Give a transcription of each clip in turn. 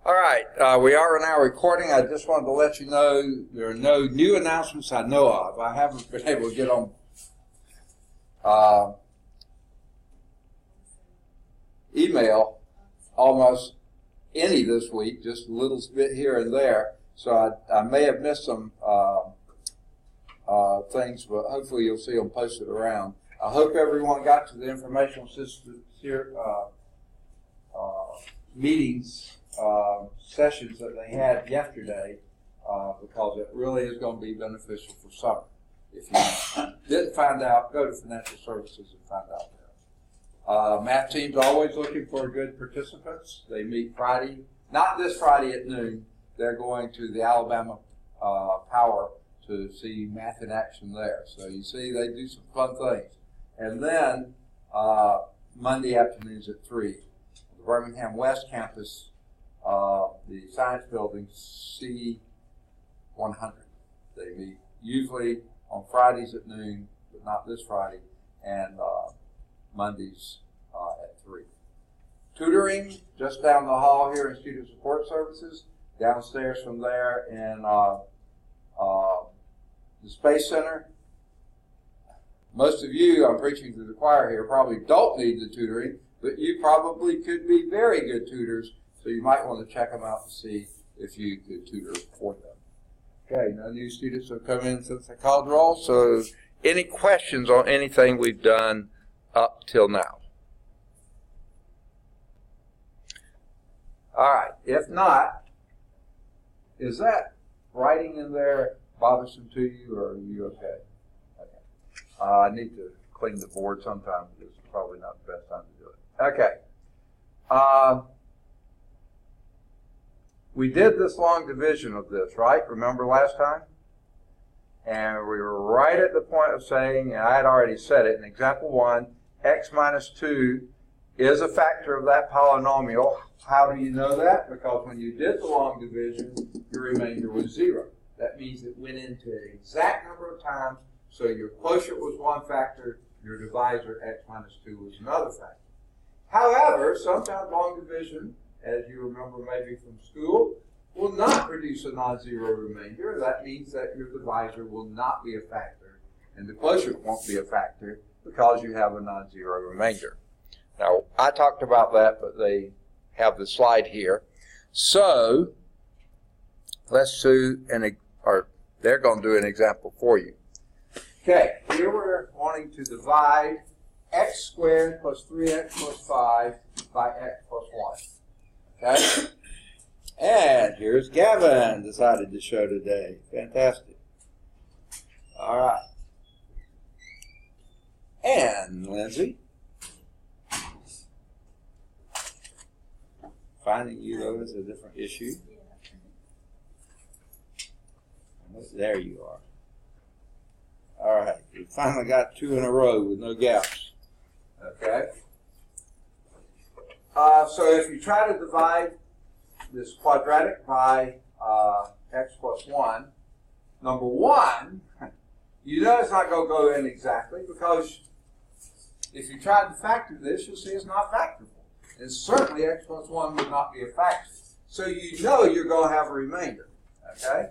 All right, we are now recording. I just wanted to let you know there are no new announcements I know of. I haven't been able to get on email almost any this week, just a little bit here and there. So I may have missed some things, but hopefully you'll see them posted around. I hope everyone got to the informational systems here, meetings, sessions that they had yesterday, because it really is going to be beneficial for summer. If you didn't find out, go to Financial Services and find out there. Math team's always looking for good participants. They meet Friday, not this Friday at noon. They're going to the Alabama Power to see math in action there. So you see, they do some fun things. And then Monday afternoons at 3, the Birmingham West Campus, the Science Building, C100. They meet usually on Fridays at noon, but not this Friday, and Mondays at 3. Tutoring, just down the hall here in Student Support Services, downstairs from there in the Space Center. Most of you, I'm preaching to the choir here, probably don't need the tutoring, but you probably could be very good tutors, so you might want to check them out to see if you could tutor for them. Okay, no new students have come in since I called roll, so any questions on anything we've done up till now? All right, if not, is that writing in there bothersome to you, or are you okay? Okay. I need to clean the board sometime. This is probably not the best time to do it. Okay. We did this long division of this, right? Remember last time? And we were right at the point of saying, and I had already said it in example 1, x minus 2 is a factor of that polynomial. How do you know that? Because when you did the long division, your remainder was 0. That means it went into an exact number of times, so your quotient was one factor, your divisor, x minus 2, was another factor. However, sometimes long division, as you remember maybe from school, will not produce a non-zero remainder. That means that your divisor will not be a factor, and the quotient won't be a factor because you have a non-zero remainder. Now, I talked about that, but they have the slide here. So, let's do they're going to do an example for you. Okay, here we're wanting to divide x squared plus 3x plus 5 by x plus 1. Okay? And here's Gavin, decided to show today. Fantastic. All right. And Lindsay. Finding you, though, is a different issue. There you are. All right. We finally got 2 in a row with no gaps. Okay? So if you try to divide this quadratic by x plus 1, number 1, you know it's not going to go in exactly, because if you try to factor this, you'll see it's not factorable. And certainly x plus 1 would not be a factor. So you know you're going to have a remainder. Okay?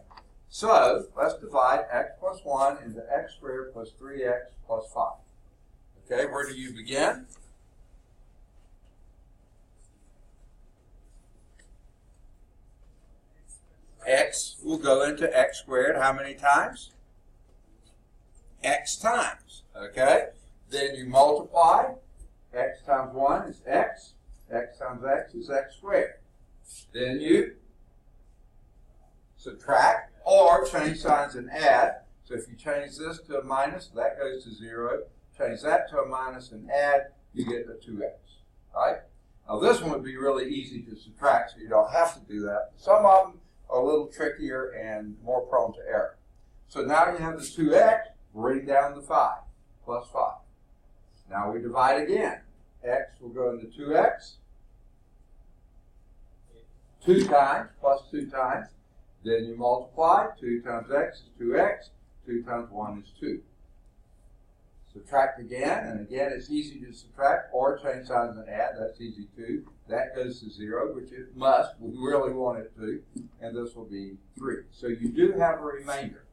So let's divide x plus 1 into x squared plus 3x plus 5. Okay, where do you begin? X will go into x squared how many times? X times. Okay? Then you multiply. X times 1 is x. X times x is x squared. Then you subtract or change signs and add. So if you change this to a minus, that goes to 0. Change that to a minus and add, you get the 2x. Right? Now this one would be really easy to subtract, so you don't have to do that. Some of them are a little trickier and more prone to error. So now you have the 2x, bring down the 5, plus 5. Now we divide again. X will go into 2x, 2 times plus 2 times. Then you multiply. 2 times x is 2x. 2 times 1 is 2. Subtract again, and again it's easy to subtract or change signs and add. That's easy too. That goes to 0, which it must. We really want it to. And this will be 3. So you do have a remainder.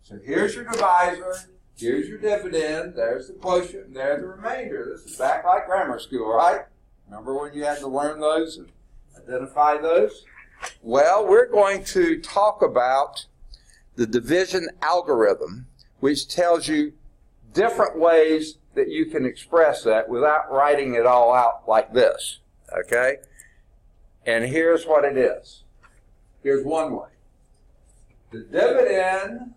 So here's your divisor. Here's your dividend. There's the quotient, and there's the remainder. This is back like grammar school, right? Remember when you had to learn those and identify those? Well, we're going to talk about the division algorithm, which tells you different ways that you can express that without writing it all out like this, okay? And here's what it is. Here's one way. The dividend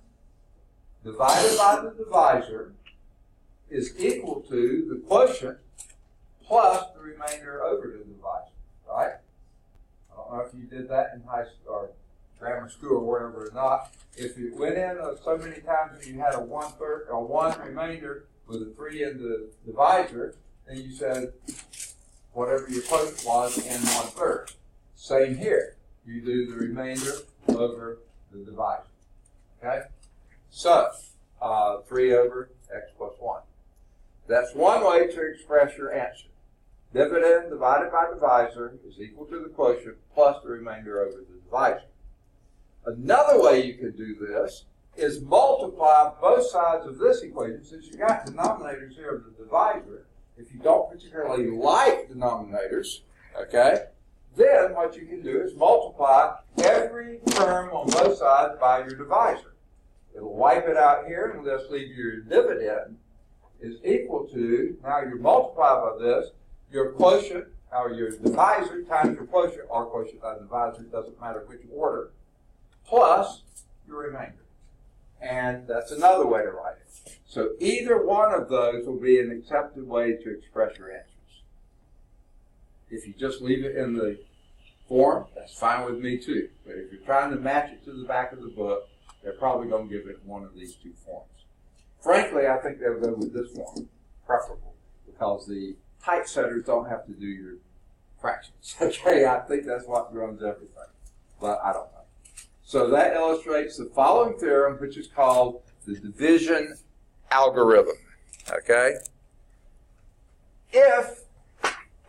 divided by the divisor is equal to the quotient plus the remainder over the divisor, right? I don't know if you did that in high school or grammar school or wherever or not. If you went in so many times and you had a 1/3 or 1 remainder with a 3 in the divisor, then you said whatever your quotient was in 1/3. Same here. You do the remainder over the divisor. Okay? So, 3 over x plus 1. That's one way to express your answer. Dividend divided by divisor is equal to the quotient plus the remainder over the divisor. Another way you could do this is multiply both sides of this equation. Since you got denominators here of the divisor, if you don't particularly like denominators, okay, then what you can do is multiply every term on both sides by your divisor. It'll wipe it out here and just leave your dividend is equal to, now you multiply by this, your quotient, or your divisor times your quotient, or quotient times divisor, it doesn't matter which order, plus your remainder. And that's another way to write it. So either one of those will be an accepted way to express your answers. If you just leave it in the form, that's fine with me too. But if you're trying to match it to the back of the book, they're probably going to give it one of these two forms. Frankly, I think they'll go with this form, preferable, because the typesetters don't have to do your fractions. Okay, I think that's what runs everything, but I don't know. So that illustrates the following theorem, which is called the division algorithm. Okay? If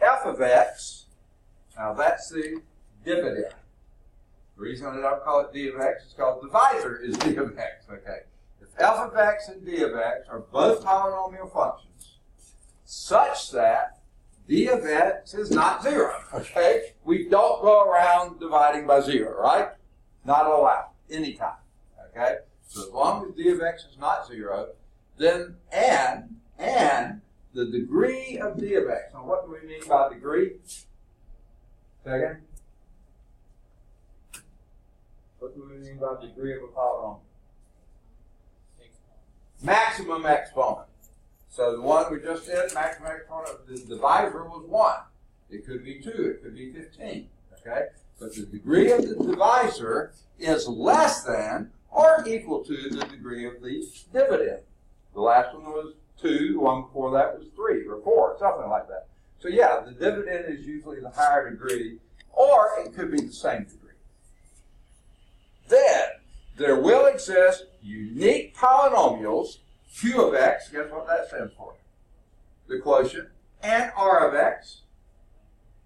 f of x, now that's the dividend. The reason I don't call it d of x is called divisor is d of x. Okay? If f of x and d of x are both polynomial functions such that d of x is not 0. Okay? We don't go around dividing by 0, right? Not allowed, anytime, okay? So as long as d of x is not 0, then, and the degree of d of x. Now what do we mean by degree? Second? What do we mean by degree of a polynomial? Maximum exponent. So the one we just did, maximum exponent of the divisor was 1. It could be 2, it could be 15, okay? But the degree of the divisor is less than or equal to the degree of the dividend. The last one was 2, the one before that was 3 or 4, something like that. So yeah, the dividend is usually the higher degree, or it could be the same degree. Then, there will exist unique polynomials, q of x, guess what that stands for? The quotient, and r of x,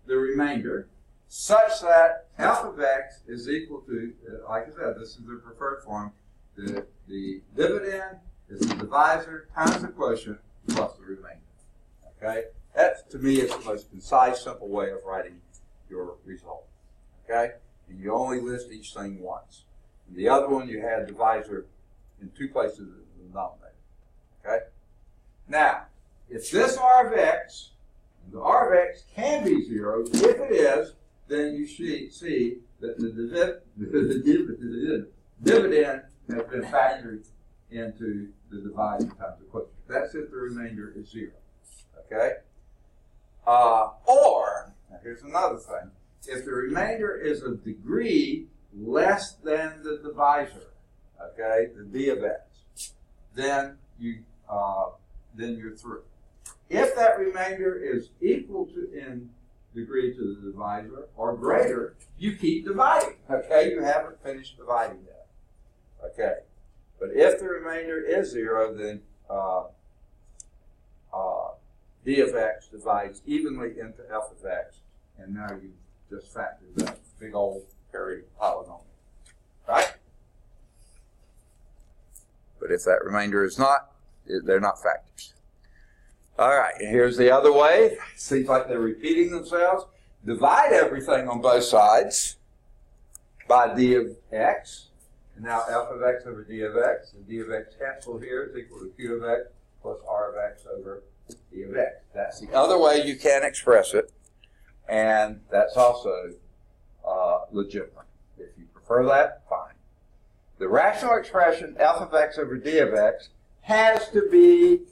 the remainder, such that f of x is equal to, like I said, this is the preferred form, the dividend is the divisor times the quotient plus the remainder. Okay? That, to me, is the most concise, simple way of writing your result. Okay? And you only list each thing once. And the other one, you had divisor in 2 places in the denominator. Okay? Now, if this r of x, the r of x can be 0, if it is, then you see that the dividend has been factored into the divisor times the quotient. That's if the remainder is 0. Okay? Or, now here's another thing. If the remainder is of degree less than the divisor, okay, the d of x, then you're through. If that remainder is equal to in degree to the divisor or greater, you keep dividing. Okay, you haven't finished dividing yet. Okay, but if the remainder is 0, then d of x divides evenly into f of x, and now you just factor that big old hairy polynomial, right? But if that remainder is not, they're not factors. All right, and here's the other way. Seems like they're repeating themselves. Divide everything on both sides by d of x. And now f of x over d of x. And d of x cancel here is equal to q of x plus r of x over d of x. That's the other way you can express it. And that's also legitimate. If you prefer that, fine. The rational expression f of x over d of x has to be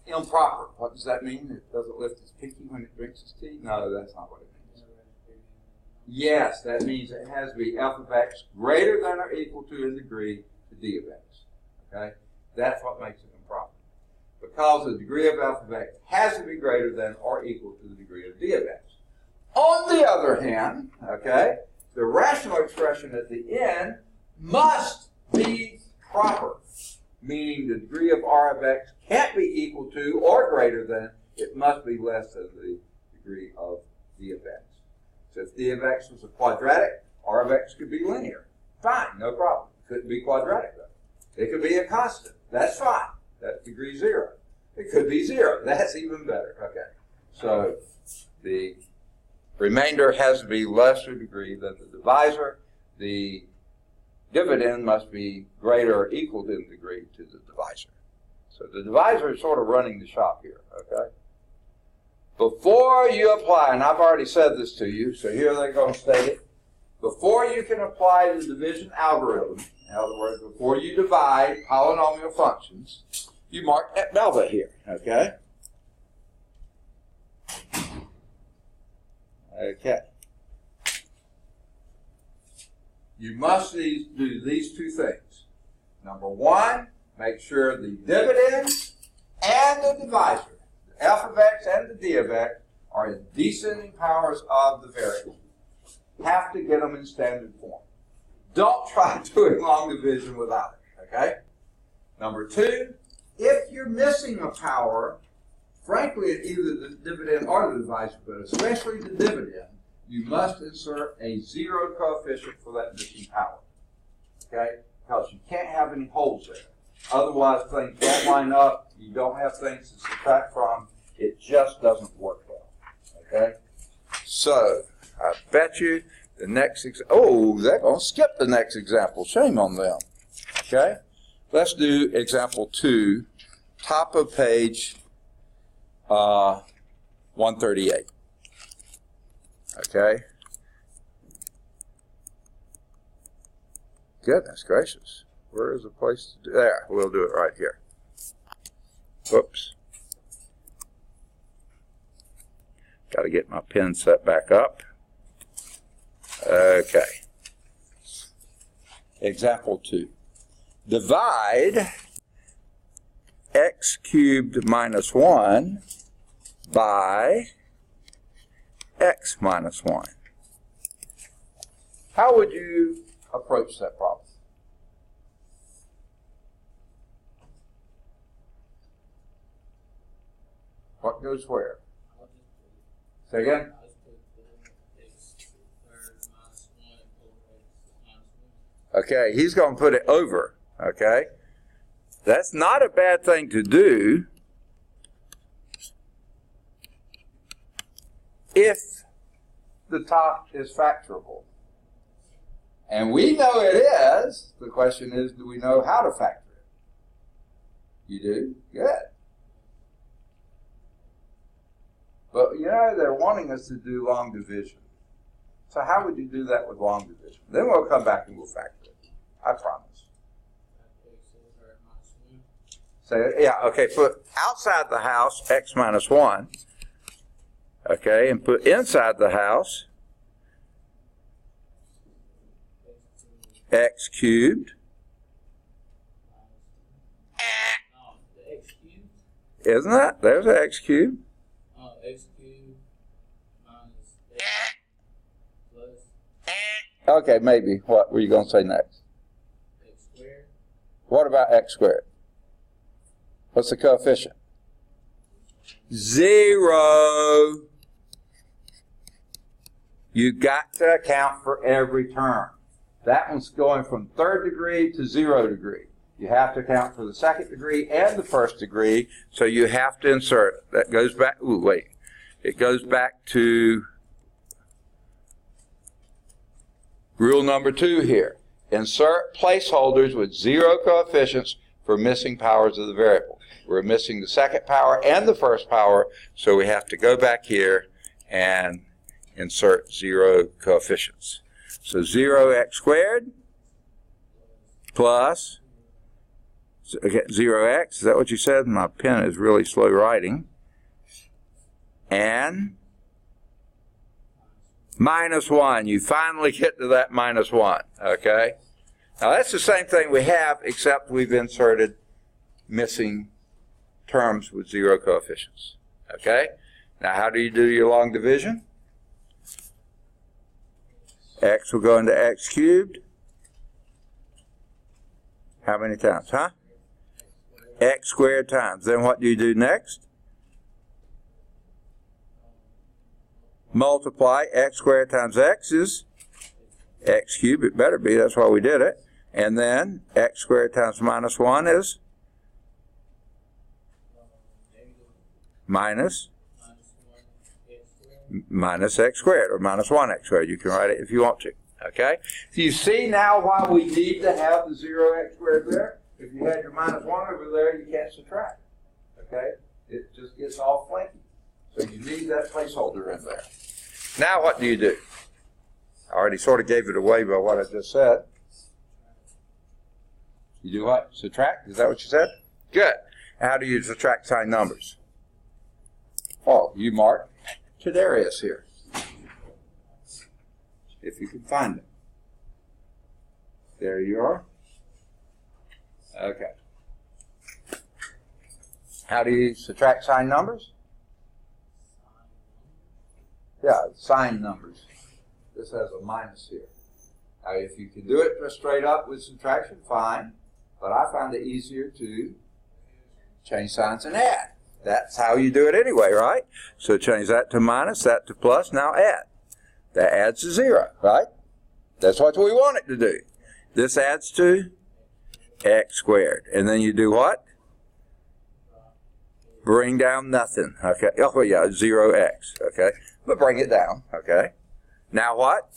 improper. What does that mean? It doesn't lift its pinky when it drinks its tea? No, that's not what it means. Yes, that means it has to be f of x greater than or equal to in degree to d of x. Okay? That's what makes it improper. Because the degree of f of x has to be greater than or equal to the degree of d of x. On the other hand, okay, the rational expression at the end must be proper, meaning the degree of r of x can't be equal to or greater than, it must be less than the degree of d of x. So if d of x was a quadratic, r of x could be linear. Fine, no problem. It couldn't be quadratic though. It could be a constant. That's fine. That's degree 0. It could be 0. That's even better. Okay. So the remainder has to be lesser degree than the divisor. The dividend must be greater or equal in degree to the divisor. So the divisor is sort of running the shop here, okay? Before you apply, and I've already said this to you, so here they're going to state it. Before you can apply the division algorithm, in other words, before you divide polynomial functions, you mark that velvet here, okay? Okay. You must do these two things. Number one, make sure the dividend and the divisor, the f of x and the d of x, are in descending powers of the variable. Have to get them in standard form. Don't try doing long division without it, okay? Number two, if you're missing a power, frankly, at either the dividend or the divisor, but especially the dividend, you must insert a 0 coefficient for that missing power, okay? Because you can't have any holes there. Otherwise, things don't line up. You don't have things to subtract from. It just doesn't work well, okay? So, I bet you the next they're going to skip the next example. Shame on them, okay? Let's do example 2, top of page 138. Okay. Goodness gracious. Where is the place to do there? We'll do it right here. Whoops. Got to get my pen set back up. Okay. Example 2. Divide x cubed minus 1 by x minus 1. How would you approach that problem? What goes where? Say again? Okay, he's going to put it over, okay? That's not a bad thing to do if the top is factorable. And we know it is. The question is, do we know how to factor it? You do? Good. But, you know, they're wanting us to do long division. So how would you do that with long division? Then we'll come back and we'll factor it. I promise. So, yeah, okay, put outside the house x minus 1. Okay, and put inside the house x cubed. Isn't that? There's an x cubed. X cubed minus x plus. Okay, maybe. What were you going to say next? X squared. What about x squared? What's the coefficient? 0. You got to account for every term. That one's going from third degree to 0 degree. You have to account for the second degree and the first degree, so you have to insert. That goes back, it goes back to rule number 2 here. Insert placeholders with 0 coefficients for missing powers of the variable. We're missing the second power and the first power, so we have to go back here and insert 0 coefficients. So 0x squared plus 0x, is that what you said? My pen is really slow writing. And minus 1. You finally get to that minus 1, okay? Now that's the same thing we have, except we've inserted missing terms with 0 coefficients, okay? Now how do you do your long division? X will go into x cubed. How many times, huh? X squared times. Then what do you do next? Multiply. X squared times x is x cubed. It better be. That's why we did it. And then x squared times minus 1 is minus x squared, or minus 1x squared. You can write it if you want to. Okay? So you see now why we need to have the 0x squared there? If you had your minus 1 over there, you can't subtract. Okay? It just gets all flaky. So you need that placeholder in there. Now what do you do? I already sort of gave it away by what I just said. You do what? Subtract? Is that what you said? Good. How do you subtract signed numbers? Oh, you mark Tadarius here, if you can find it. There you are. Okay. How do you subtract signed numbers? Yeah, signed numbers. This has a minus here. Now, if you can do it just straight up with subtraction, fine. But I find it easier to change signs and add. That's how you do it anyway, right? So change that to minus, that to plus, now add. That adds to 0, right? That's what we want it to do. This adds to x squared. And then you do what? Bring down nothing, okay? Oh, yeah, 0x, okay? But bring it down, okay? Now what?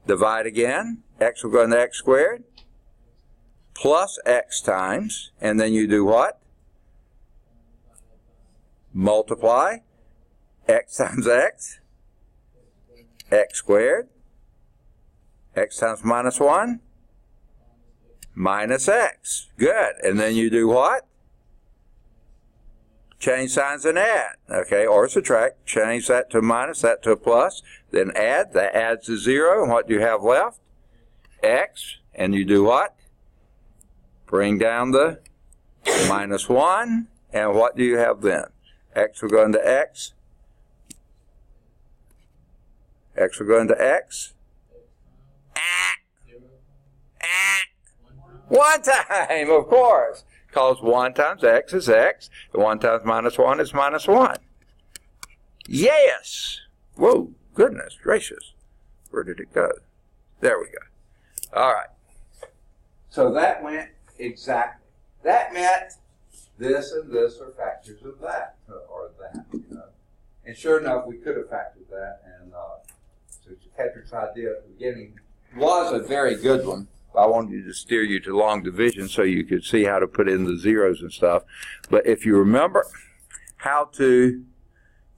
Divide again. X will go into x squared plus x times. And then you do what? Multiply x times x, x squared, x times minus 1, minus x. Good. And then you do what? Change signs and add. Okay, or subtract. Change that to minus, that to a plus. Then add. That adds to 0. And what do you have left? X. And you do what? Bring down the minus 1. And what do you have then? X will go into x. X will go into x. One time, of course. Because 1 times x is x. 1 times minus 1 is minus 1. Yes. Whoa, goodness gracious. Where did it go? There we go. All right. So that went exactly. That meant this and this are factors of that, or that, you know. And sure enough, we could have factored that. And so Patrick's idea at the beginning was a very good one. I wanted to steer you to long division so you could see how to put in the zeros and stuff. But if you remember how to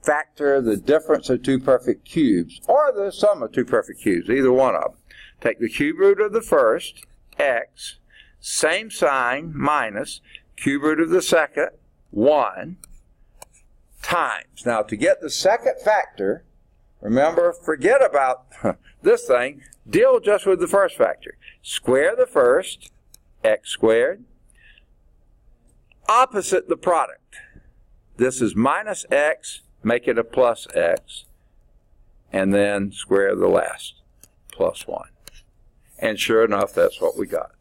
factor the difference of two perfect cubes, or the sum of two perfect cubes, either one of them, take the cube root of the first, x, same sign, minus, cube root of the second, 1, times. Now, to get the second factor, remember, forget about this thing. Deal just with the first factor. Square the first, x squared, opposite the product. This is minus x, make it a plus x, and then square the last, plus 1. And sure enough, that's what we got.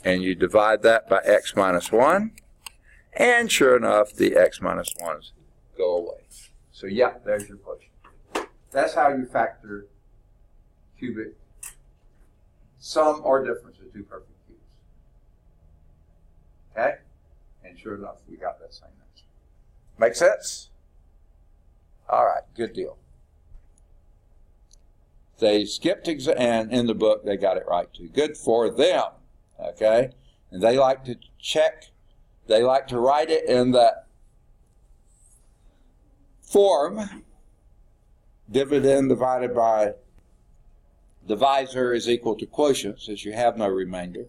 And you divide that by x minus 1, And sure enough, the x minus 1's go away. So yeah, there's your quotient. That's how you factor cubic sum or difference of two perfect cubes. Okay? And sure enough, we got that same answer. Make sense? All right, good deal. They skipped and in the book they got it right too. Good for them. Okay? And they like to check, they like to write it in that form, dividend divided by divisor is equal to quotient, since you have no remainder.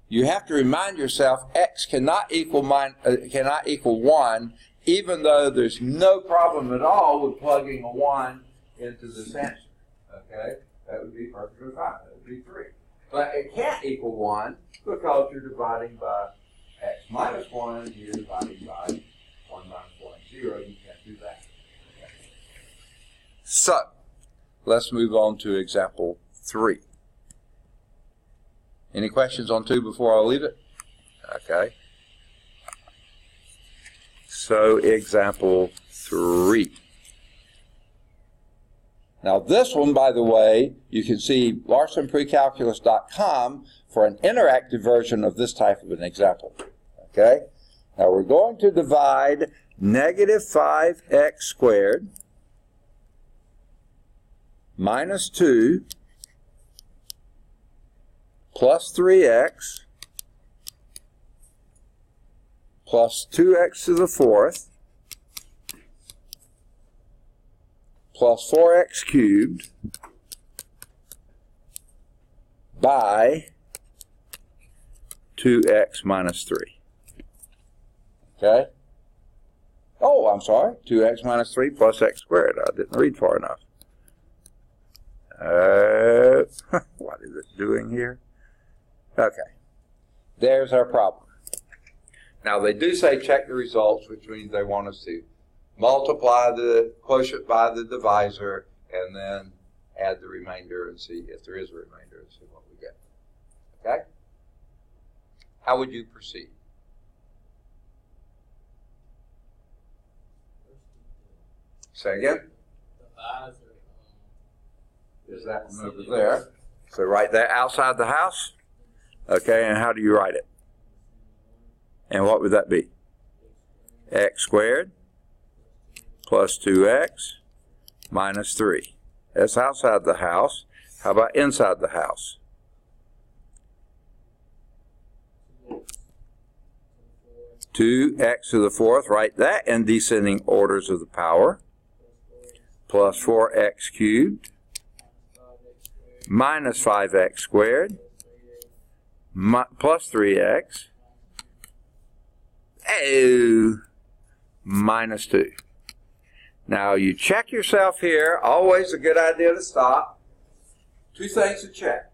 You have to remind yourself x cannot equal 1, even though there's no problem at all with plugging a 1 into this answer. Okay? That would be perfectly fine. That would be 3. But it can't equal 1 because you're dividing by x minus 1 and you're dividing by 1 minus 1 is 0. You can't do that. Okay. So, let's move on to example 3. Any questions on 2 before I leave it? Okay. So, example 3. Now, this one, by the way, you can see larsonprecalculus.com for an interactive version of this type of an example. Okay? Now, we're going to divide negative 5x squared minus 2 plus 3x plus 2x to the 4th plus 4x cubed by 2x minus 3. Okay? Oh, I'm sorry. 2x minus 3 plus x squared. I didn't read far enough. What is it doing here? Okay. There's our problem. Now, they do say check the results, which means they want us to multiply the quotient by the divisor and then add the remainder and see if there is a remainder and see what we get. Okay? How would you proceed? Say again? Divisor. Is that one over there? So write that outside the house. Okay, and how do you write it? And what would that be? X squared plus 2x minus 3. That's outside the house. How about inside the house? Two x to the 4th, write that in descending orders of the power, plus 4x cubed, minus 5x squared, plus 3x, minus 2. Now you check yourself here, always a good idea to stop. 2 things to check.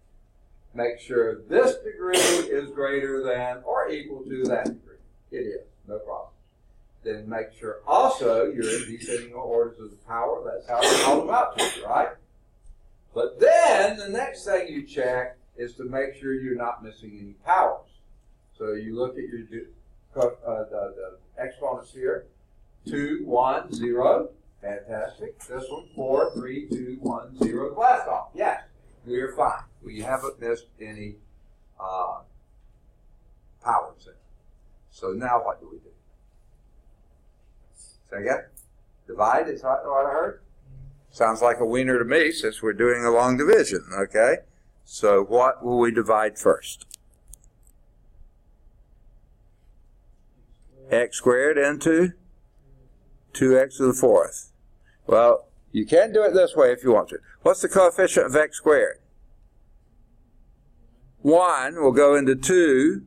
Make sure this degree is greater than or equal to that degree. It is, no problem. Then make sure also you're in descending orders of the power. That's how we call them out to you, right? But then the next thing you check is to make sure you're not missing any powers. So you look at your the exponents here. 2, 1, 0. Fantastic. This one, 4, 3, 2, 1, 0. Blast off. Yes, we are fine. We haven't missed any powers in. So now what do we do? Say again? Divide is what I heard? Sounds like a wiener to me since we're doing a long division, okay? So what will we divide first? X squared into 2x to the 4th. Well, you can do it this way if you want to. What's the coefficient of x squared? 1 will go into 2.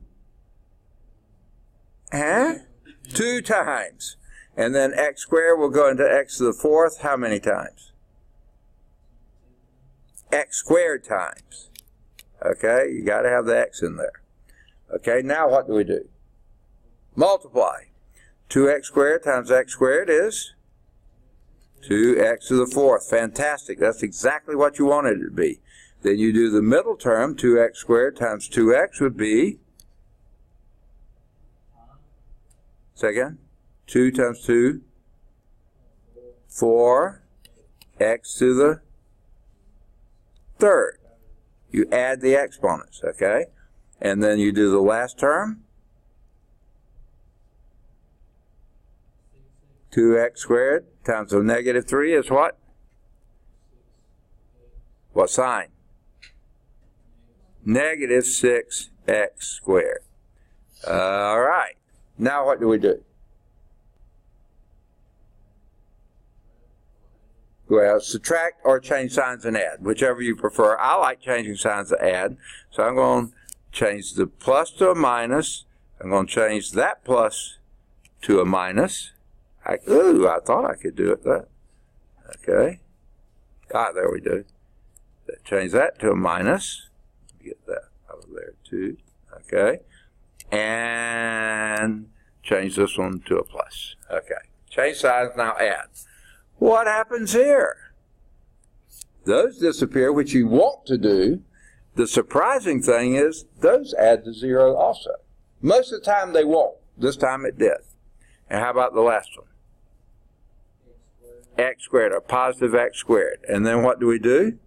2 times. And then x squared will go into x to the 4th how many times? X squared times. Okay, you got to have the x in there. Okay, now what do we do? Multiply. 2x squared times x squared is 2x to the 4th. Fantastic. That's exactly what you wanted it to be. Then you do the middle term. 2x squared times 2x would be Say again. 2 times 2, 4, x to the third. You add the exponents, okay? And then you do the last term. 2x squared times the negative 3 is what? What sign? Negative 6x squared. All right. Now what do we do? Well, subtract or change signs and add, whichever you prefer. I like changing signs and add, so I'm going to change the plus to a minus. I'm going to change that plus to a minus. I thought I could do it that. Okay. There we do. Change that to a minus. Get that over there too. Okay. And change this one to a plus. Okay. Change signs, now add. What happens here? Those disappear, which you want to do. The surprising thing is those add to 0 also. Most of the time they won't. This time it did. And how about the last one? X squared, or positive x squared. And then what do we do?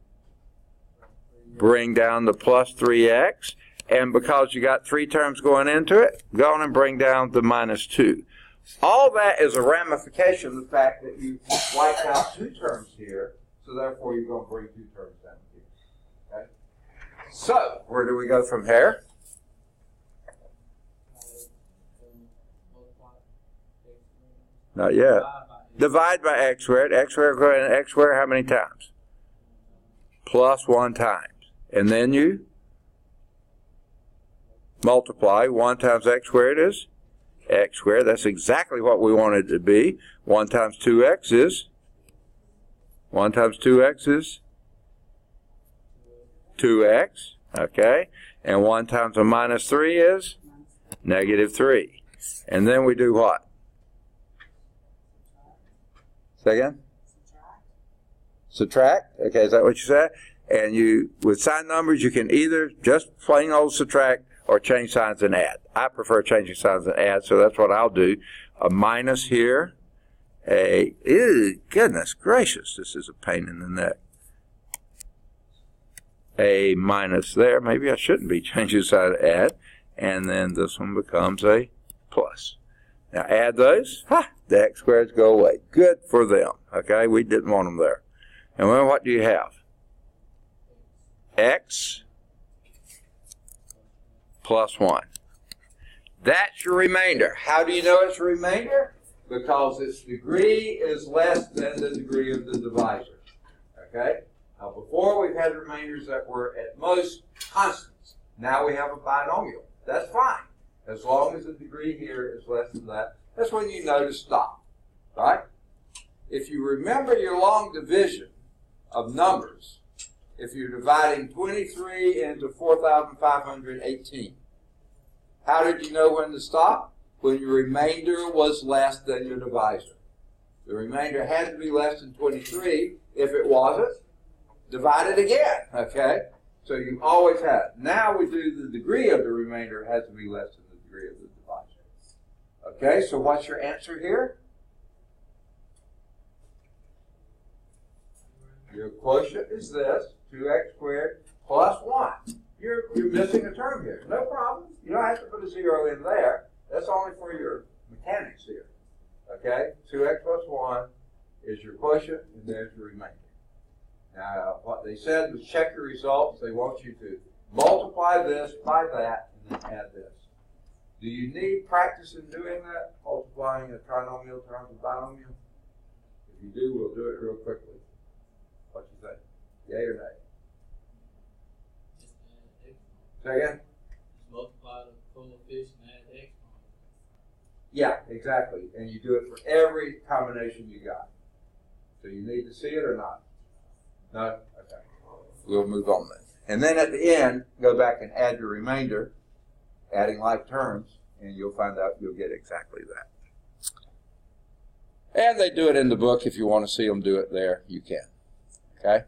Bring down the plus 3x. And because you got 3 terms going into it, go on and bring down the minus 2. All that is a ramification of the fact that you wiped out 2 terms here, so therefore you're going to bring 2 terms down here. Okay? So, where do we go from here? Not yet. Divide by x squared. X squared, go ahead, and x squared how many times? Plus 1 times. And then you multiply. 1 times x squared is x squared. That's exactly what we wanted it to be. 1 times 2x is 1 times 2x is 2x. Okay. And 1 times a minus 3 is negative 3. And then we do what? Say again? Subtract. Okay, is that what you said? And you, with sign numbers, you can either just plain old subtract or change signs and add. I prefer changing signs and add, so that's what I'll do. A minus here. Goodness gracious, this is a pain in the neck. A minus there. Maybe I shouldn't be changing sign and add. And then this one becomes a plus. Now add those. The x squareds go away. Good for them. Okay, we didn't want them there. And then what do you have? X plus 1. That's your remainder. How do you know it's a remainder? Because its degree is less than the degree of the divisor. Okay? Now before we've had remainders that were at most constants. Now we have a binomial. That's fine. As long as the degree here is less than that. That's when you know to stop. Right? If you remember your long division of numbers, if you're dividing 23 into 4,518, how did you know when to stop? When your remainder was less than your divisor. The remainder had to be less than 23. If it wasn't, divide it again. Okay? So you always have it. Now we do the degree of the remainder has to be less than the degree of the divisor. Okay, so what's your answer here? Your quotient is this, 2x squared plus 1. You're missing a term here. No problem. You don't have to put a 0 in there. That's only for your mechanics here. Okay? 2x plus 1 is your quotient, and there's your remainder. Now, what they said was check your results. They want you to multiply this by that, and then add this. Do you need practice in doing that? Multiplying a trinomial times a binomial? If you do, we'll do it real quickly. What you think? Yay or nay? Say again? Multiply the coefficient and add the exponent. Yeah, exactly. And you do it for every combination you got. So you need to see it or not? No? Okay. We'll move on then. And then at the end, go back and add your remainder, adding like terms, and you'll find out you'll get exactly that. And they do it in the book. If you want to see them do it there, you can. Okay?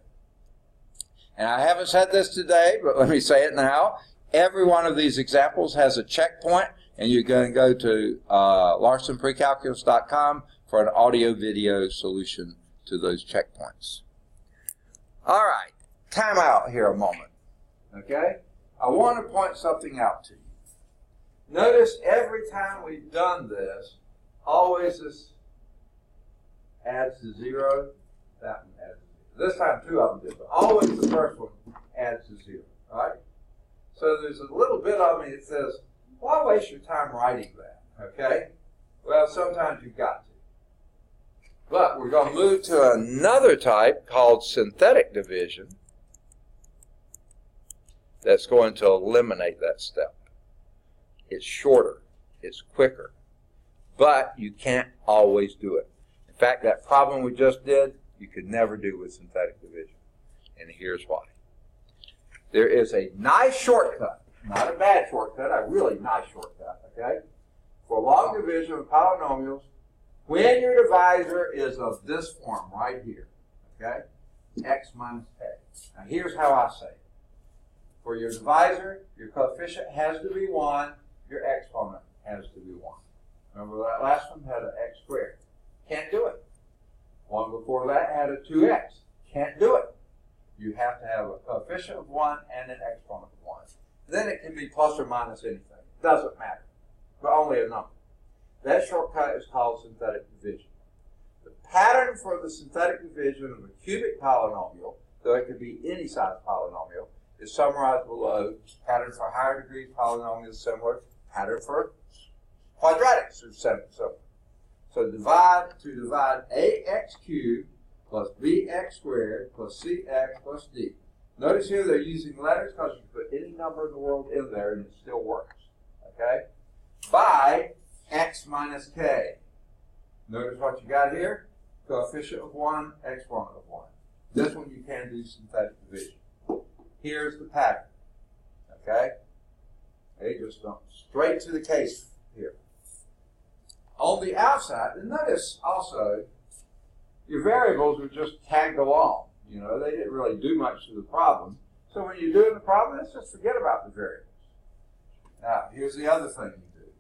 And I haven't said this today, but let me say it now. Every one of these examples has a checkpoint, and you're going to go to larsonprecalculus.com for an audio-video solution to those checkpoints. All right, time out here a moment, okay? I want to point something out to you. Notice every time we've done this, always this adds to 0, that one adds to 0. This time 2 of them did, but always the first one adds to 0, right? So there's a little bit of me that says, why waste your time writing that, okay? Well, sometimes you've got to. But we're going to move to another type called synthetic division that's going to eliminate that step. It's shorter, it's quicker, but you can't always do it. In fact, that problem we just did, you could never do with synthetic division. And here's why. There is a nice shortcut, not a bad shortcut, a really nice shortcut, okay? For log division of polynomials, when your divisor is of this form right here, okay? X minus k. Now here's how I say it. For your divisor, your coefficient has to be 1, your exponent has to be 1. Remember that last one had an x squared. Can't do it. One before that had a 2x. Can't do it. You have to have a coefficient of 1 and an exponent of 1. Then it can be plus or minus anything. Doesn't matter. But only a number. That shortcut is called synthetic division. The pattern for the synthetic division of a cubic polynomial, though it could be any size polynomial, is summarized below. Pattern for higher degrees polynomials is similar. Pattern for quadratics is similar. So divide ax cubed plus bx squared plus cx plus d. Notice here they're using letters because you can put any number in the world in there and it still works. Okay? By x minus k. Notice what you got here? Coefficient of 1, exponent of 1. This one you can do synthetic division. Here's the pattern. Okay? Okay, just straight to the case here. On the outside, and notice also, your variables are just tagged along. You know, they didn't really do much to the problem. So when you're doing the problem, let's just forget about the variables. Now, here's the other thing you do.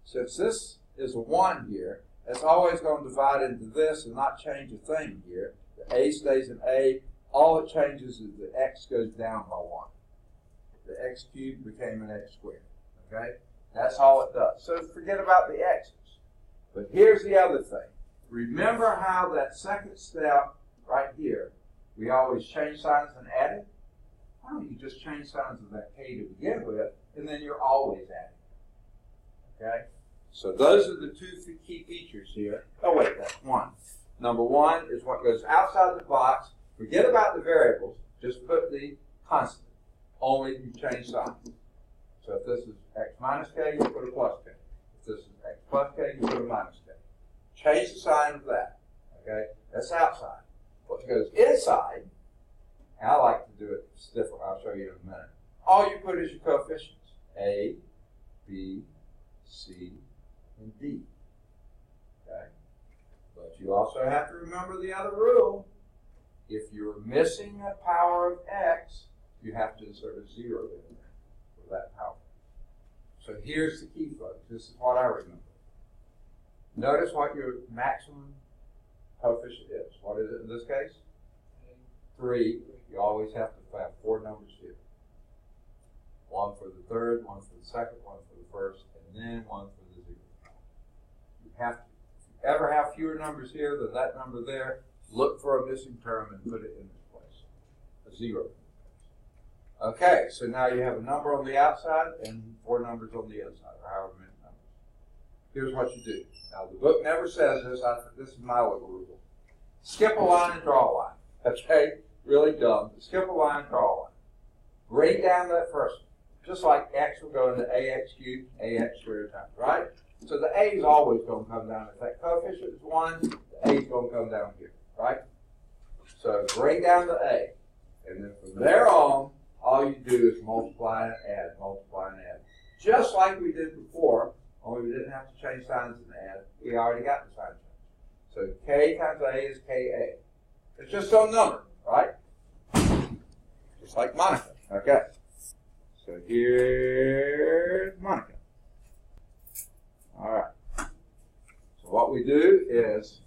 Since this is a 1 here, it's always going to divide into this and not change a thing here. The a stays in a. All it changes is the x goes down by 1. The x cubed became an x squared. Okay? That's all it does. So forget about the x's. But here's the other thing. Remember how that second step right here, we always change signs and add it? Why don't you just change signs of that k to begin with, and then you're always adding. Okay? So those are the two key features here. Oh wait, that's 1. Number 1 is what goes outside the box. Forget about the variables. Just put the constant. Only if you change signs. So if this is x minus k, you put a plus k. If this is x plus k, you put a minus k. Change the sign of that. Okay? That's outside. What goes inside, and I like to do it different. I'll show you in a minute. All you put is your coefficients. A, B, C, and D. Okay? But you also have to remember the other rule. If you're missing a power of x, you have to insert a 0 in there for that power. So here's the key, folks. This is what I remember. Notice what your maximum coefficient is. What is it in this case? 3. You always have to have 4 numbers here. 1 for the third, 1 for the second, 1 for the first, and then 1 for the 0. You have to. If you ever have fewer numbers here than that number there, look for a missing term and put it in this place. A 0. Okay, so now you have a number on the outside and 4 numbers on the inside, or however many numbers. Here's what you do. Now, the book never says this. This is my little rule. Skip a line and draw a line. Okay? Really dumb. But skip a line and draw a line. Bring down that first one. Just like x will go into ax cubed, ax squared times, right? So the a is always going to come down. If that coefficient is 1, the a is going to come down here, right? So bring down the a. And then from there on, all you do is multiply and add, multiply and add. Just like we did before, only we didn't have to change signs and add. We already got the sign change. So k times a is ka. It's just some number, right? Just like Monica. Okay. So here's Monica. what we do is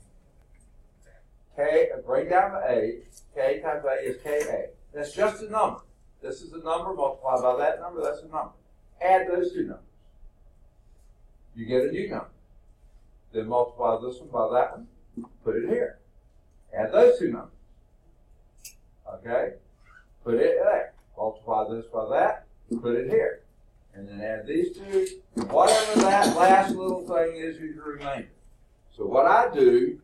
K, bring down the A. K times A is KA. That's just a number. This is a number multiplied by that number. That's a number. Add those two numbers. You get a new number. Then multiply this one by that one. Put it here. Add those two numbers. Okay? Put it there. Multiply this by that. Put it here. And then add these two. Whatever that last little thing is your remainder. So what I do,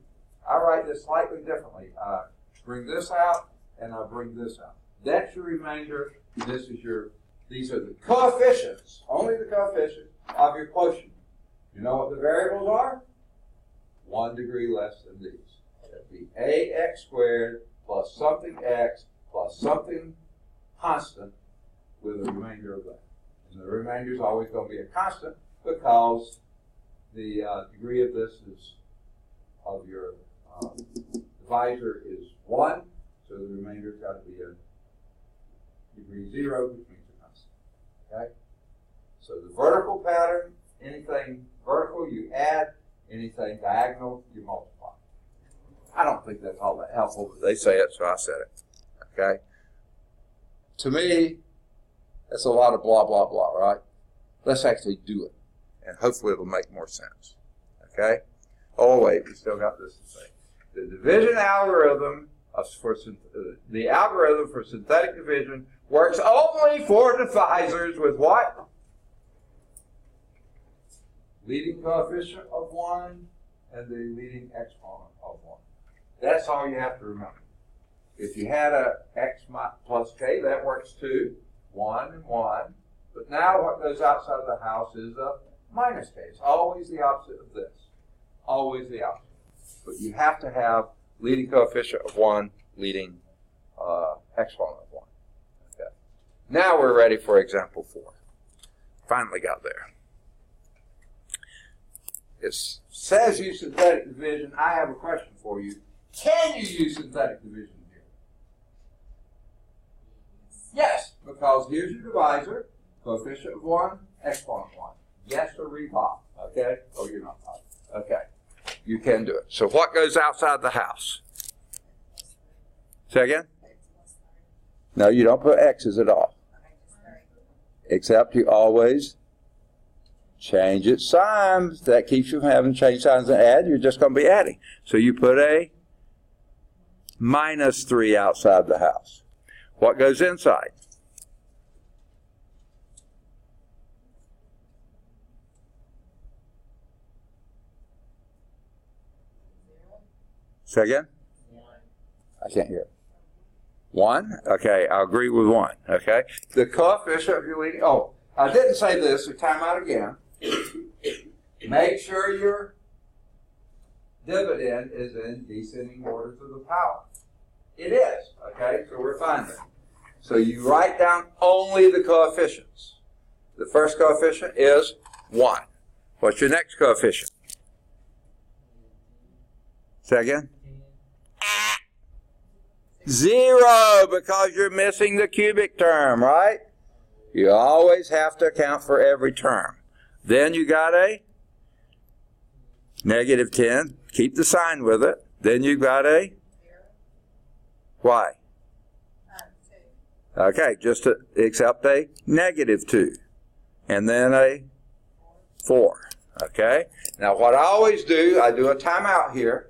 I write this slightly differently. I bring this out and I bring this out. That's your remainder. This is your, these are the coefficients, only the coefficients of your quotient. You know what the variables are? 1 degree less than these. It'd be ax squared plus something x plus something constant with a remainder of that. And the remainder is always going to be a constant because the degree of this is, of your divisor is 1, so the remainder has got to be a degree 0, which means a constant. Okay? So the vertical pattern, anything vertical you add, anything diagonal you multiply. I don't think that's all that helpful, but they say it, so I said it. Okay? To me, that's a lot of blah, blah, blah, right? Let's actually do it, and hopefully it'll make more sense. Okay? Oh, wait, we still got this to say. The division algorithm, the algorithm for synthetic division works only for divisors with what? Leading coefficient of 1 and the leading exponent of 1. That's all you have to remember. If you had a x plus k, that works too. 1 and 1. But now what goes outside the house is a minus k. It's always the opposite of this. Always the opposite. But you have to have leading coefficient of 1, leading exponent of 1. Okay. Now we're ready for example 4. Finally got there. It says use synthetic division. I have a question for you. Can you use synthetic division here? Yes, because here's your divisor, coefficient of 1, exponent of 1. Yes or repop. Okay? Oh, you're not positive. Okay. You can do it. So what goes outside the house? Say again? No, you don't put x's at all. Except you always change its signs. That keeps you from having to change signs and add. You're just going to be adding. So you put a minus 3 outside the house. What goes inside? Say again? 1. I can't hear it. 1? Okay, I agree with 1. Okay? The coefficient of your leading... Oh, I didn't say this, so time out again. Make sure your dividend is in descending order to the power. It is. Okay? So we're fine there. So you write down only the coefficients. The first coefficient is 1. What's your next coefficient? Say again? 0, because you're missing the cubic term, right? You always have to account for every term. Then you got a negative 10. Keep the sign with it. Then you got a... Why? Okay, just to accept a negative 2. And then a 4. Okay? Now what I always do, I do a timeout here,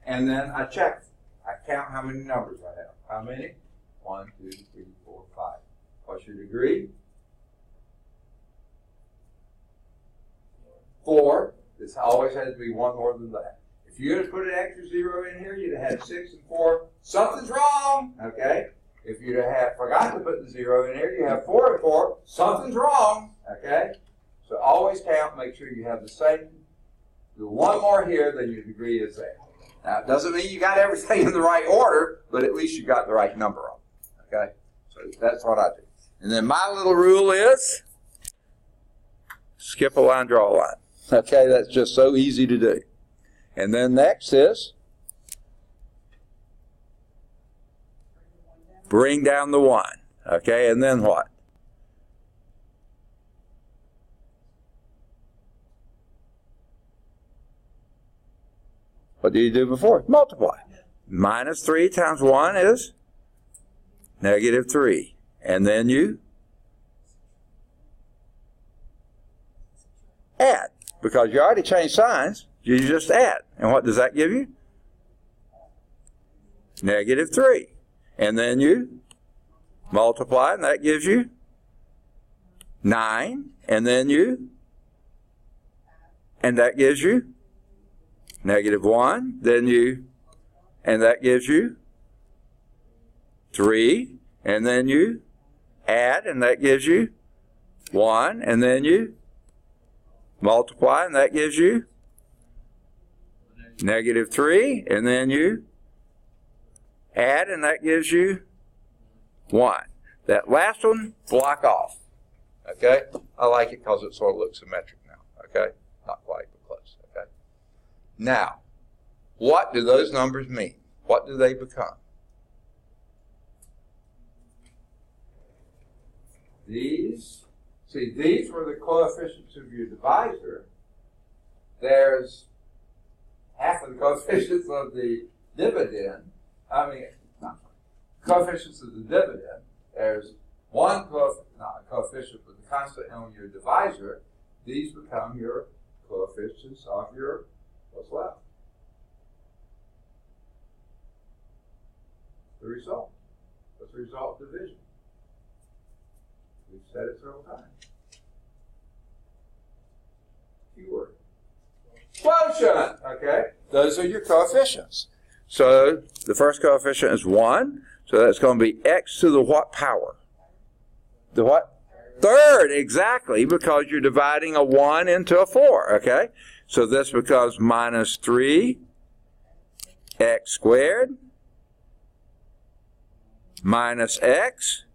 and then I check. I count how many numbers I have. How many? 1, 2, 3, 4, 5. What's your degree? 4. This always has to be one more than that. If you had put an extra 0 in here, you'd have had 6 and 4. Something's wrong. Okay? If you'd have forgotten to put the 0 in here, you have 4 and 4. Something's wrong. Okay? So always count. Make sure you have the same. Do one more here, then your degree is there. Now, it doesn't mean you got everything in the right order, but at least you got the right number on it. Okay? So that's what I do. And then my little rule is skip a line, draw a line. Okay? That's just so easy to do. And then next is bring down the 1. Okay? And then what? What did you do before? Multiply. Minus 3 times 1 is negative 3. And then you add. Because you already changed signs, you just add. And what does that give you? Negative 3. And then you multiply, and that gives you 9. And then you, and that gives you negative 1. Then you, and that gives you 3. And then you add, and that gives you 1. And then you multiply, and that gives you negative 3. And then you add, and that gives you 1. That last one, block off. Okay? I like it because it sort of looks symmetric now. Okay? Not quite, but close. Okay? Now, what do those numbers mean? What do they become? These, see, these were the coefficients of your divisor. There's half of the coefficients of the dividend. Coefficients of the dividend. There's one coefficient with the constant on your divisor. These become your coefficients of your, what's left? The result. What's the result of division? We've said it several times. Keyword. Quotient. Okay? Those are your coefficients. So the first coefficient is 1. So that's going to be x to the what power? The what? Third, exactly, because you're dividing a 1 into a 4. Okay? So this becomes minus 3 x squared minus x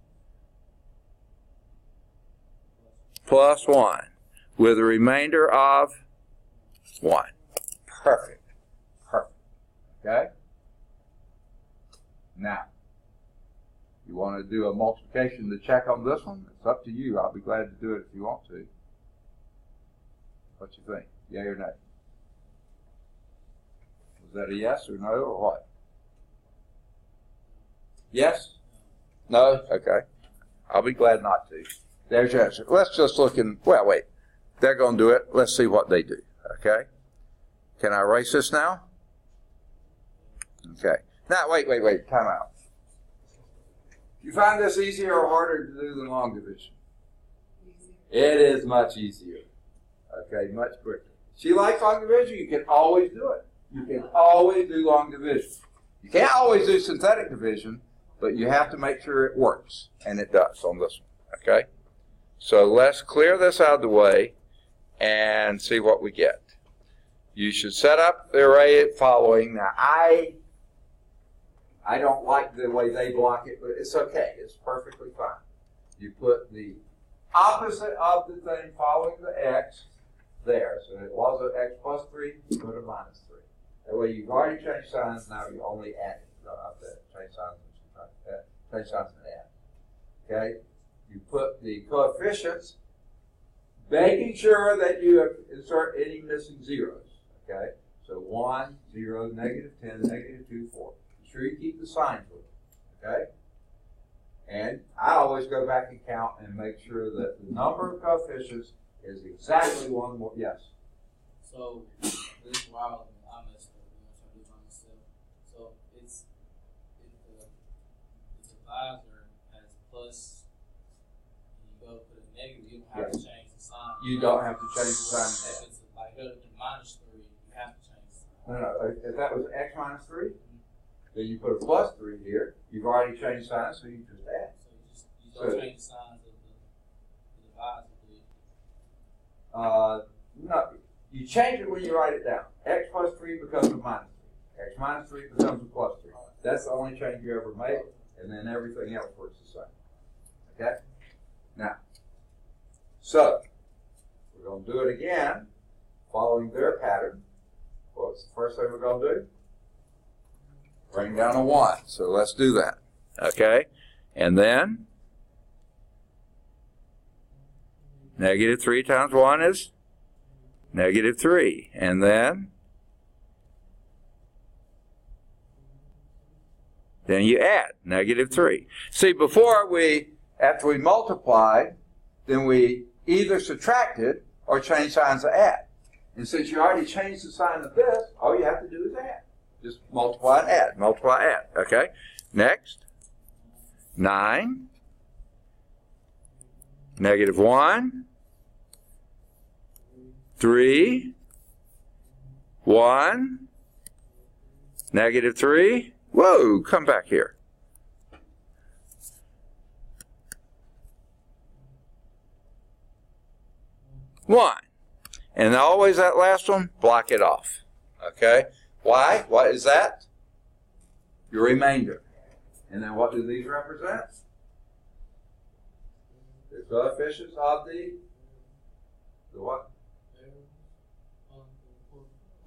plus 1 with a remainder of 1. Perfect. Perfect. Okay? Now, you want to do a multiplication to check on this one? It's up to you. I'll be glad to do it if you want to. What you think? Yay or nay? Was that a yes or no or what? Yes? No? Okay. I'll be glad not to. There's your answer. Let's just look in, well, wait. They're going to do it. Let's see what they do. Okay? Can I erase this now? Okay. Now, wait. Time out. You find this easier or harder to do than long division? It is much easier. Okay, much quicker. If you like long division, you can always do it. You can always do long division. You can't always do synthetic division, but you have to make sure it works. And it does on this one. Okay? So let's clear this out of the way and see what we get. You should set up the array following. Now, I don't like the way they block it, but it's okay. It's perfectly fine. You put the opposite of the thing following the x there. So it was an x plus 3, you put a minus 3. That way you've already changed signs, now you only add it. You don't have to change signs and add. Okay? You put the coefficients, making sure that you insert any missing zeros. Okay? So 1, 0, negative 10, negative 2, 4. Be sure you keep the signs with it. Okay? And I always go back and count and make sure that the number of coefficients is exactly one more. Yes? So, this while I messed up, I'm trying to do by myself. So, it's if the divisor has plus, and you go put a negative, you don't have to change the sign. You don't have to change the sign. If it's like go to minus 3, you have to change the sign. No. If that was x minus 3, then you put a plus 3 here. You've already changed signs, so you just add. So you don't change the signs of the divisor, do you? No. You change it when you write it down. X plus 3 becomes a minus 3. X minus 3 becomes a plus 3. That's the only change you ever make, and then everything else works the same. Okay? Now, so, we're going to do it again, following their pattern. What's the first thing we're going to do? Bring down a 1. So let's do that. Okay? And then, negative 3 times 1 is negative 3. And then, Then you add negative 3. See, after we multiplied, then we either subtracted or changed signs to add. And since you already changed the sign of this, all you have to do is add. Just multiply and add, multiply, add. Okay? Next. 9. Negative 1. 3. 1. Negative 3. Whoa, come back here. 1. And always that last one, block it off. Okay? Why? What is that? Your remainder. And then what do these represent? The coefficients of the what?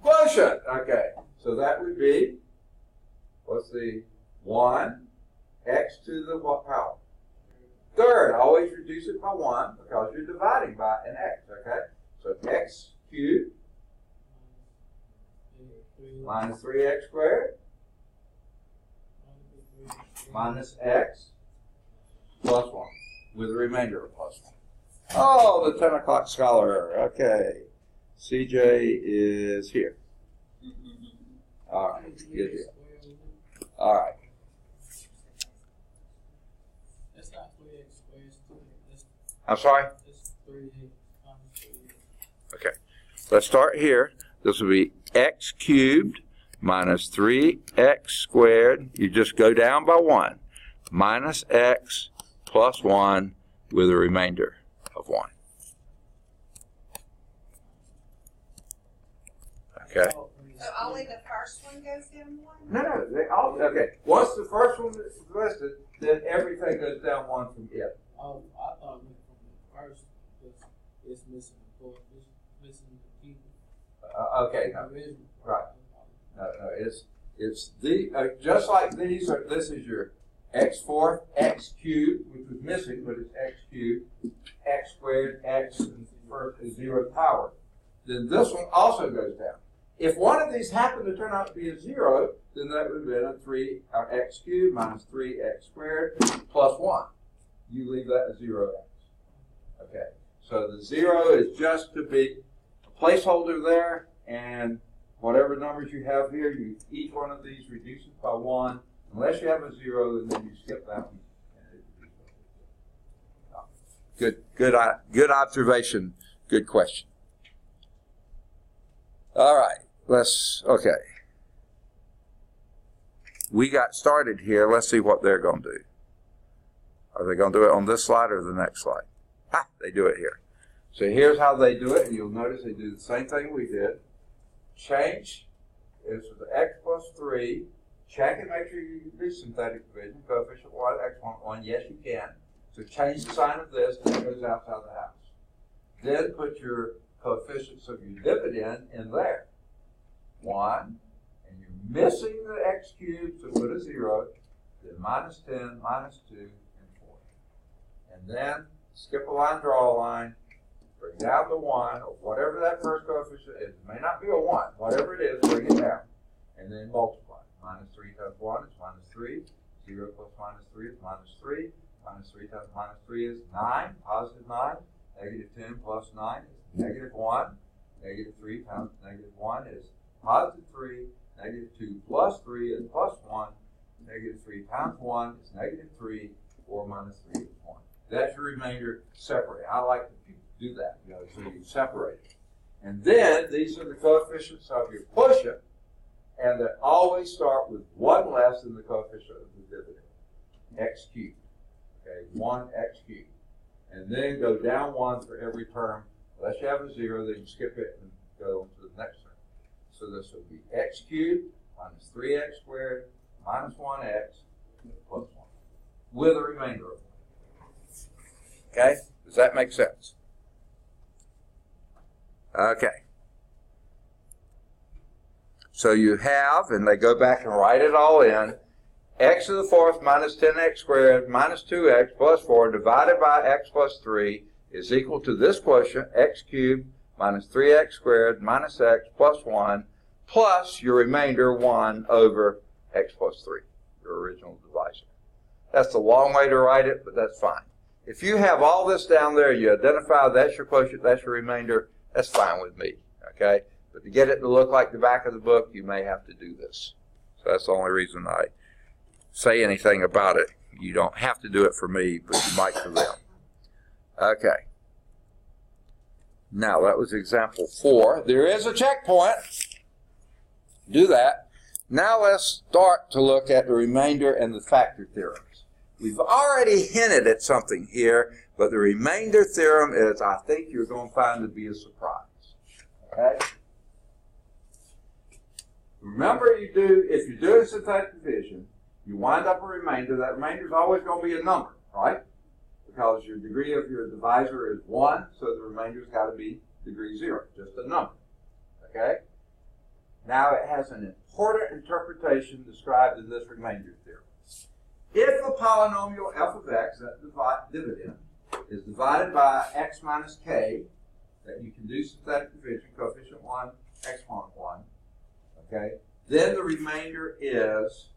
Quotient. Okay. So that would be, what's the 1, x to the what power? Third. Always reduce it by 1 because you're dividing by an x. Okay? So x cubed minus 3x squared minus x plus 1 with a remainder of plus 1. Oh, the 10 o'clock scholar. Okay. CJ is here. All right. Good deal. All right. That's not 3x squared. I'm sorry? That's 3x minus 3x. Okay. Let's start here. This will be x cubed minus 3x squared. You just go down by 1. Minus x plus 1 with a remainder of 1. Okay. So only the first one goes down 1? No, they all, okay. Once the first one is listed, then everything goes down 1 from it. Oh, I thought it went from the first because it's missing the fourth, it's missing the key. Okay, no, right. No, it's the, just like these are, this is your x fourth, x cubed, which was missing, but it's x cubed, x squared, x, and first is 0th power. Then this one also goes down. If one of these happened to turn out to be a 0, then that would have been x cubed minus 3x squared plus 1. You leave that as 0x. Okay, so the 0 is just to be a placeholder there, and whatever numbers you have here, each one of these reduces by 1. Unless you have a 0, and then you skip that one. Good observation. Good question. All right. Okay. We got started here. Let's see what they're going to do. Are they going to do it on this slide or the next slide? Ha! They do it here. So here's how they do it, and you'll notice they do the same thing we did. Change is the x plus 3. Check and make sure you do synthetic division. Coefficient 1, x 1. Yes, you can. So change the sign of this, and it goes outside the house. Then put your coefficients of your dividend in there. 1, and you're missing the x cubed, so put a 0, then minus 10, minus 2, and 4. And then skip a line, draw a line, bring down the 1, or whatever that first coefficient is. It may not be a 1. Whatever it is, bring it down. And then multiply. Minus 3 times 1 is minus 3. 0 plus minus 3 is minus 3. Minus 3 times minus 3 is 9, positive 9. Negative 10 plus 9 is negative 1. Negative 3 times negative 1 is positive 3. Negative 2 plus 3 is plus 1. Negative 3 times 1 is negative 3. 4 minus 3 is 1. That's your remainder separate. I like to do that, so you separate it. And then these are the coefficients of your quotient, and they always start with 1 less than the coefficient of the dividend, x cubed. Okay, 1x cubed. And then go down 1 for every term. Unless you have a 0, then you skip it and go on to the next term. So this will be x cubed minus 3x squared minus 1x plus 1 with a remainder of 1. Okay? Does that make sense? Okay. So you have, and they go back and write it all in, x to the fourth minus 10x squared minus 2x plus 4 divided by x plus 3 is equal to this quotient, x cubed minus 3x squared minus x plus 1 plus your remainder 1 over x plus 3. your original divisor. That's a long way to write it, but that's fine. If you have all this down there, you identify that's your quotient, that's your remainder, that's fine with me, okay? But to get it to look like the back of the book, you may have to do this. So that's the only reason I say anything about it. You don't have to do it for me, but you might for them. Okay. Now, that was example 4. There is a checkpoint. Do that. Now let's start to look at the remainder and the factor theorems. We've already hinted at something here, but the remainder theorem is, I think you're going to find to be a surprise. Okay? Remember, if you're doing synthetic division, you wind up a remainder. That remainder is always going to be a number, right? Because your degree of your divisor is 1, so the remainder's got to be degree 0, just a number. Okay? Now it has an important interpretation described in this remainder theorem. If a polynomial f of x, that dividend, is divided by x minus k, that you can do synthetic division, coefficient 1, exponent 1, okay, then the remainder is,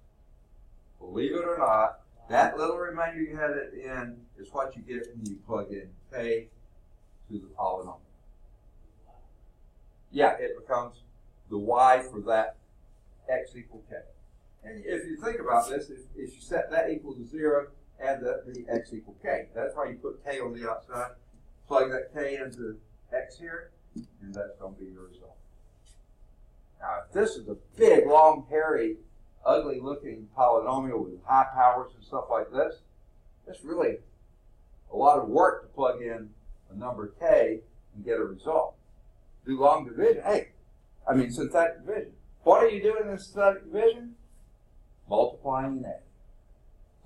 believe it or not, that little remainder you had at the end is what you get when you plug in k to the polynomial. Yeah, it becomes the y for that x equal k. And if you think about this, if you set that equal to 0, add the x equal k. That's why you put k on the outside, plug that k into x here, and that's going to be your result. Now, if this is a big, long, hairy, ugly-looking polynomial with high powers and stuff like this, it's really a lot of work to plug in a number k and get a result. Do long division, synthetic division. What are you doing in synthetic division? Multiplying and adding.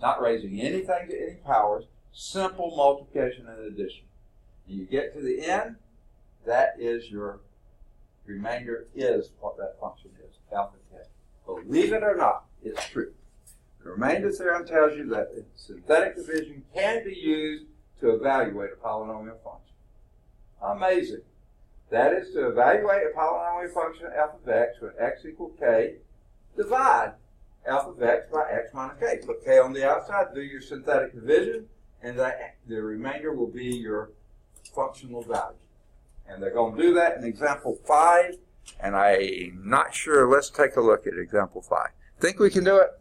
Not raising anything to any powers, simple multiplication and addition. And you get to the end, that is your remainder, is what that function is, alpha k. Believe it or not, it's true. The remainder theorem tells you that synthetic division can be used to evaluate a polynomial function. Amazing. That is, to evaluate a polynomial function f of x when x equals k, divide f of x by x minus k. Put k on the outside, do your synthetic division, and the remainder will be your functional value. And they're going to do that in example 5, and I'm not sure. Let's take a look at example 5. Think we can do it?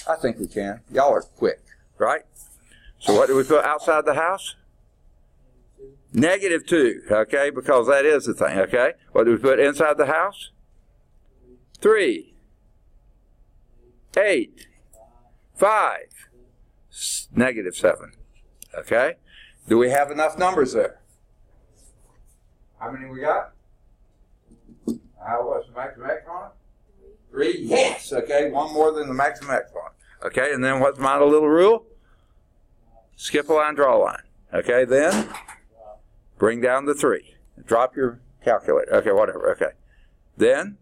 I think we can. Y'all are quick, right? So what do we put outside the house? -2, okay, because that is the thing, okay? What do we put inside the house? 3, 8, 5, -7, okay? Do we have enough numbers there? How many we got? What's the maximum exponent? 3, yes, okay, one more than the maximum exponent. Okay, and then what's my little rule? Skip a line, draw a line. Okay, then bring down the 3. Drop your calculator. Okay, whatever, okay. Then,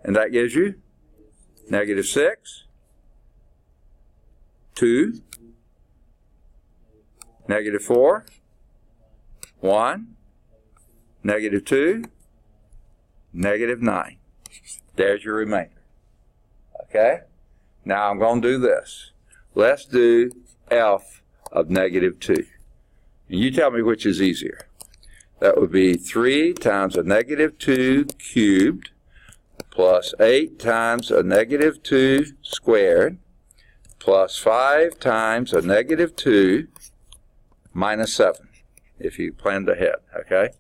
and that gives you -6, 2, -4, 1, -2, -9. There's your remainder. Okay? Now I'm going to do this. Let's do f of -2. And you tell me which is easier. That would be 3 times a -2 cubed plus 8 times a -2 squared plus 5 times a -2 minus 7, if you planned ahead, okay?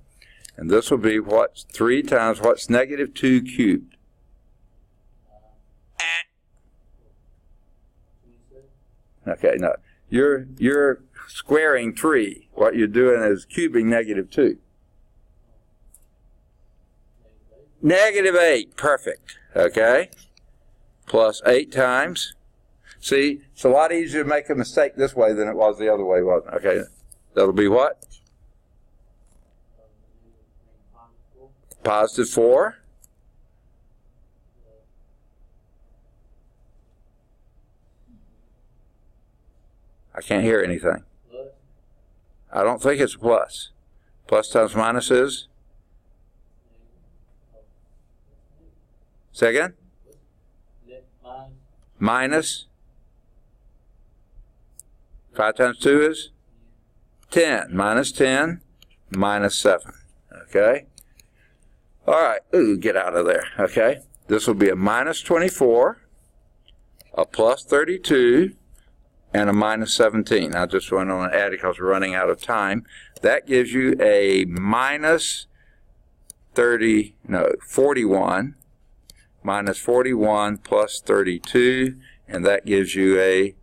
And this will be what's 3 times what's -2 cubed? Okay, no. You're squaring 3. What you're doing is cubing -2. -8, perfect, okay? Plus 8 times. See, it's a lot easier to make a mistake this way than it was the other way, wasn't it? Okay, that'll be what? +4. I can't hear anything. I don't think it's a plus. Plus times minus is? minus 5 times 2 is 10. Minus 10, minus 7. Okay? All right. Ooh, get out of there. Okay? This will be a minus 24, a plus 32, and a minus 17. I just went on and added because we're running out of time. That gives you a minus 41, minus 41 plus 32, and that gives you a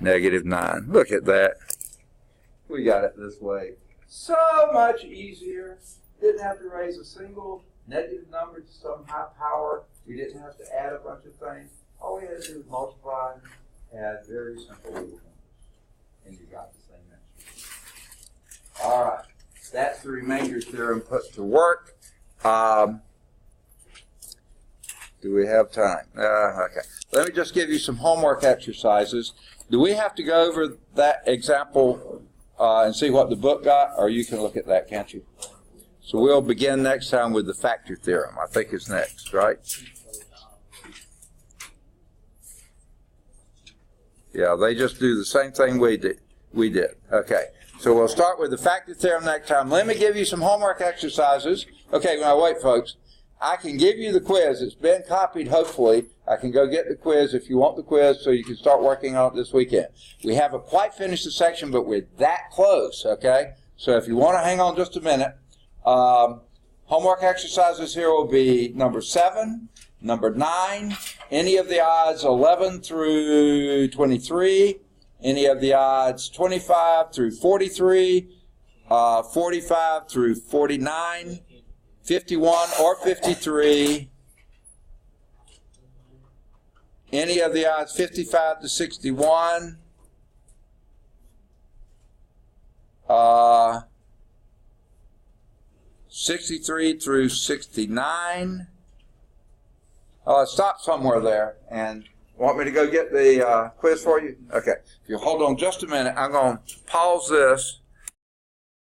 negative 9. Look at that. We got it this way. So much easier. Didn't have to raise a single negative number to some high power. We didn't have to add a bunch of things. All we had to do was multiply, add very simple little numbers, and you got the same answer. All right. That's the remainder theorem put to work. Do we have time? Okay. Let me just give you some homework exercises. Do we have to go over that example and see what the book got? Or you can look at that, can't you? So we'll begin next time with the factor theorem. I think it's next, right? Yeah, they just do the same thing we did. Okay. So we'll start with the factor theorem next time. Let me give you some homework exercises. Okay, now wait, folks. I can give you the quiz. It's been copied, hopefully. I can go get the quiz if you want the quiz so you can start working on it this weekend. We haven't quite finished the section, but we're that close, okay? So if you want to hang on just a minute, homework exercises here will be number 7, number 9, any of the odds 11 through 23, any of the odds 25 through 43, 45 through 49, 51 or 53, any of the odds 55 to 61, 63 through 69. Stop somewhere there. And want me to go get the quiz for you? Okay. If you hold on just a minute, I'm going to pause this.